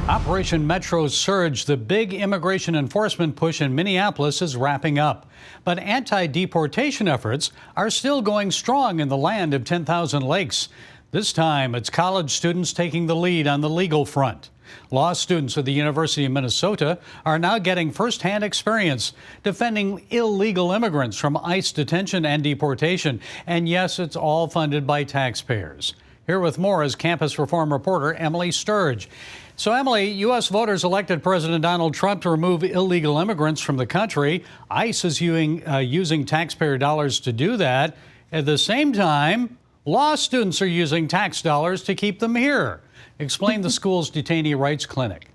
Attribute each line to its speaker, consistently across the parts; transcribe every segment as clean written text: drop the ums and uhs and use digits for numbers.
Speaker 1: Operation Metro Surge, the big immigration enforcement push in Minneapolis, is wrapping up. But anti-deportation efforts are still going strong in the land of 10,000 lakes. This time, it's college students taking the lead on the legal front. Law students at the University of Minnesota are now getting firsthand experience defending illegal immigrants from ICE detention and deportation. And yes, it's all funded by taxpayers. Here with more is campus reform reporter Emily Sturge. So, Emily, U.S. voters elected President Donald Trump to remove illegal immigrants from the country. ICE is using taxpayer dollars to do that. At the same time, law students are using tax dollars to keep them here. Explain the school's detainee rights clinic.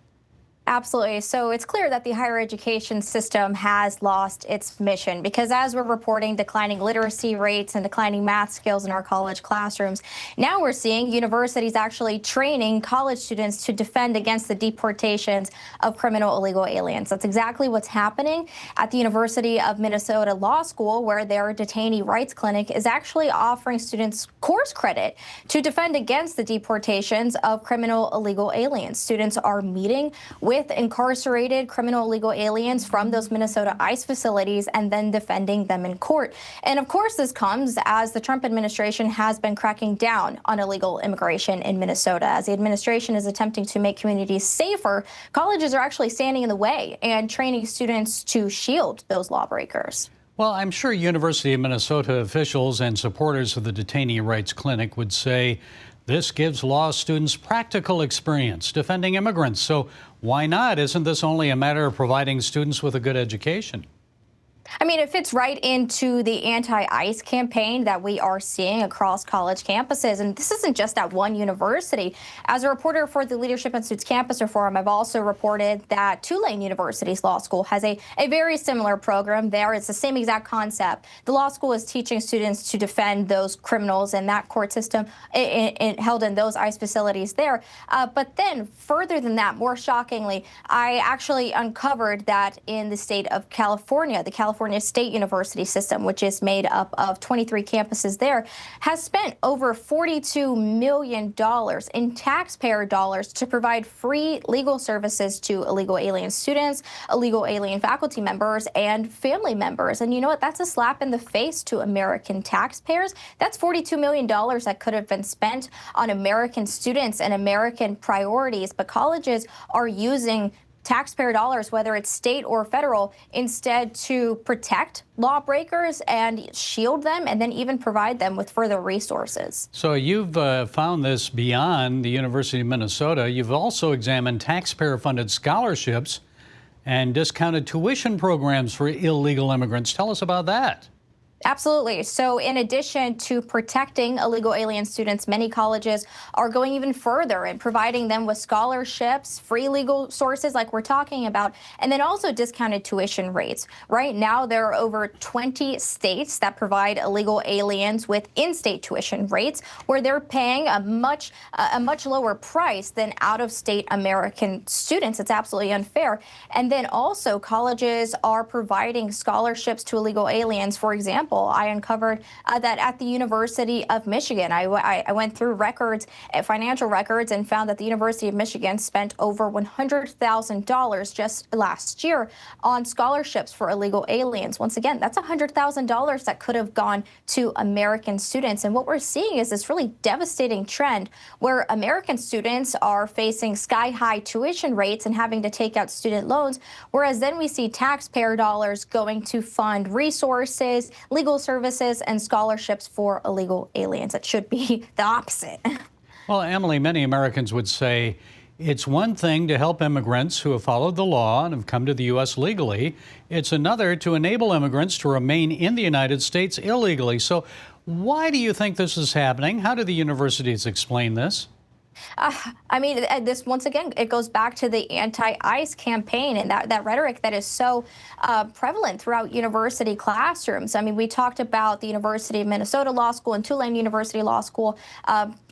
Speaker 2: Absolutely. So it's clear that the higher education system has lost its mission because as we're reporting declining literacy rates and declining math skills in our college classrooms, now we're seeing universities actually training college students to defend against the deportations of criminal illegal aliens. That's exactly what's happening at the University of Minnesota Law School, where their detainee rights clinic is actually offering students course credit to defend against the deportations of criminal illegal aliens. Students are meeting with incarcerated criminal illegal aliens from those Minnesota ICE facilities and then defending them in court. And of course, this comes as the Trump administration has been cracking down on illegal immigration in Minnesota. As the administration is attempting to make communities safer, colleges are actually standing in the way and training students to shield those lawbreakers.
Speaker 1: Well, I'm sure University of Minnesota officials and supporters of the Detainee Rights Clinic would say this gives law students practical experience defending immigrants. So why not? Isn't this only a matter of providing students with a good education?
Speaker 2: I mean, it fits right into the anti-ICE campaign that we are seeing across college campuses. And this isn't just at one university. As a reporter for the Leadership Institute's Campus Reform, I've also reported that Tulane University's law school has a very similar program there. It's the same exact concept. The law school is teaching students to defend those criminals in that court system held in those ICE facilities there. But then further than that, more shockingly, I actually uncovered that in the state of California, the California State University system, which is made up of 23 campuses there, has spent over $42 million in taxpayer dollars to provide free legal services to illegal alien students, illegal alien faculty members, and family members. And you know what? That's a slap in the face to American taxpayers. That's $42 million that could have been spent on American students and American priorities, but colleges are using taxpayer dollars, whether it's state or federal, instead to protect lawbreakers and shield them and then even provide them with further resources.
Speaker 1: So you've found this beyond the University of Minnesota. You've also examined taxpayer-funded scholarships and discounted tuition programs for illegal immigrants. Tell us about that.
Speaker 2: Absolutely. So in addition to protecting illegal alien students, many colleges are going even further and providing them with scholarships, free legal sources like we're talking about, and then also discounted tuition rates. Right now, there are over 20 states that provide illegal aliens with in-state tuition rates where they're paying a much lower price than out-of-state American students. It's absolutely unfair. And then also colleges are providing scholarships to illegal aliens. For example, I uncovered that at the University of Michigan, I went through records, financial records, and found that the University of Michigan spent over $100,000 just last year on scholarships for illegal aliens. Once again, that's $100,000 that could have gone to American students. And what we're seeing is this really devastating trend where American students are facing sky-high tuition rates and having to take out student loans, whereas then we see taxpayer dollars going to fund resources, legal services, and scholarships for illegal aliens. It should be the opposite.
Speaker 1: Well, Emily, many Americans would say it's one thing to help immigrants who have followed the law and have come to the U.S. legally. It's another to enable immigrants to remain in the United States illegally. So why do you think this is happening? How do the universities explain this?
Speaker 2: I mean, this once again, it goes back to the anti-ICE campaign and that rhetoric that is so prevalent throughout university classrooms. I mean, we talked about the University of Minnesota Law School and Tulane University Law School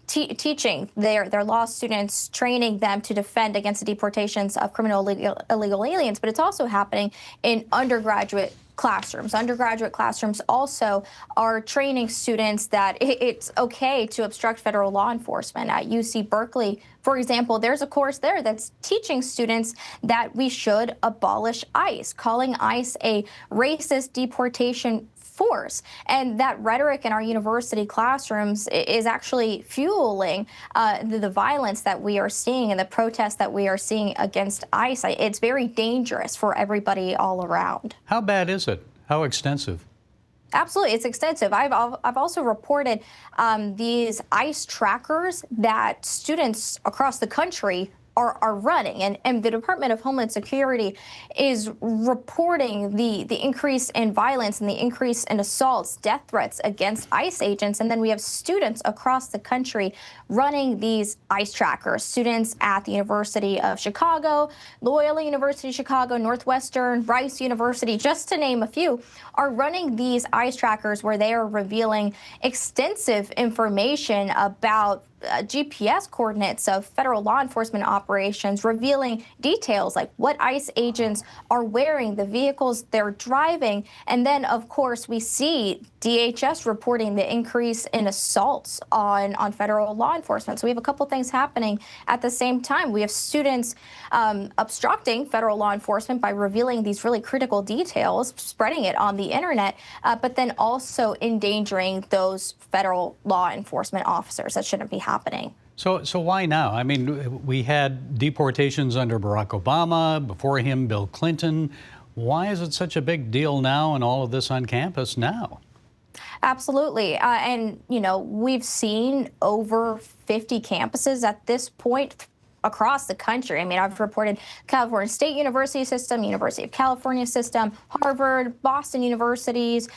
Speaker 2: teaching their law students, training them to defend against the deportations of criminal illegal aliens, but it's also happening in undergraduate classrooms, undergraduate classrooms also are training students that it's okay to obstruct federal law enforcement. At UC Berkeley, for example, there's a course there that's teaching students that we should abolish ICE, calling ICE a racist deportation force. And that rhetoric in our university classrooms is actually fueling the violence that we are seeing and the protests that we are seeing against ICE. It's very dangerous for everybody all around.
Speaker 1: How bad is it? How extensive?
Speaker 2: Absolutely, it's extensive. I've also reported these ICE trackers that students across the country are running, and the Department of Homeland Security is reporting the increase in violence and the increase in assaults, death threats against ICE agents. And then we have students across the country running these ICE trackers. Students at the University of Chicago, Loyola University Chicago, Northwestern, Rice University, just to name a few, are running these ICE trackers where they are revealing extensive information about GPS coordinates of federal law enforcement operations, revealing details like what ICE agents are wearing, the vehicles they're driving. And then, of course, we see DHS reporting the increase in assaults on federal law enforcement. So we have a couple things happening at the same time. We have students obstructing federal law enforcement by revealing these really critical details, spreading it on the internet, but then also endangering those federal law enforcement officers. That shouldn't be happening.
Speaker 1: So why now? I mean, we had deportations under Barack Obama, before him, Bill Clinton. Why is it such a big deal now and all of this on campus now?
Speaker 2: Absolutely. And, you know, we've seen over 50 campuses at this point across the country. I mean, I've reported California State University system, University of California system, Harvard, Boston universities.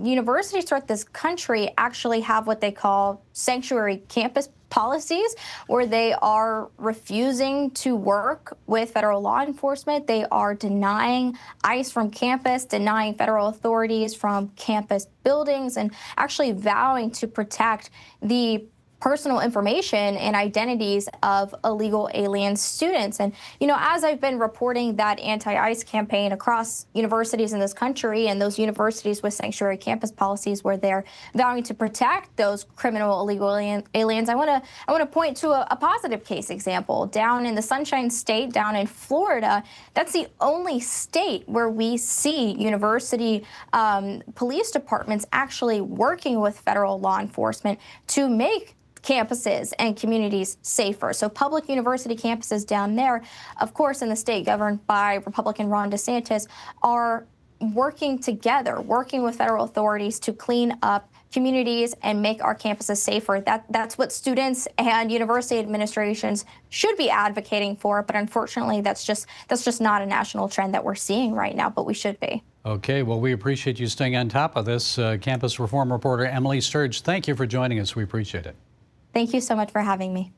Speaker 2: Universities throughout this country actually have what they call sanctuary campus policies, where they are refusing to work with federal law enforcement. They are denying ICE from campus, denying federal authorities from campus buildings, and actually vowing to protect the personal information and identities of illegal alien students. And, you know, as I've been reporting that anti-ICE campaign across universities in this country, and those universities with sanctuary campus policies where they're vowing to protect those criminal illegal aliens, I want to point to a positive case example. Down in the Sunshine State, down in Florida, that's the only state where we see university police departments actually working with federal law enforcement to make campuses and communities safer. So public university campuses down there, of course, in the state governed by Republican Ron DeSantis, are working together, working with federal authorities to clean up communities and make our campuses safer. That's what students and university administrations should be advocating for. But unfortunately, that's just not a national trend that we're seeing right now, but we should be.
Speaker 1: Okay, well, we appreciate you staying on top of this. Campus reform reporter Emily Sturge, thank you for joining us. We appreciate it.
Speaker 2: Thank you so much for having me.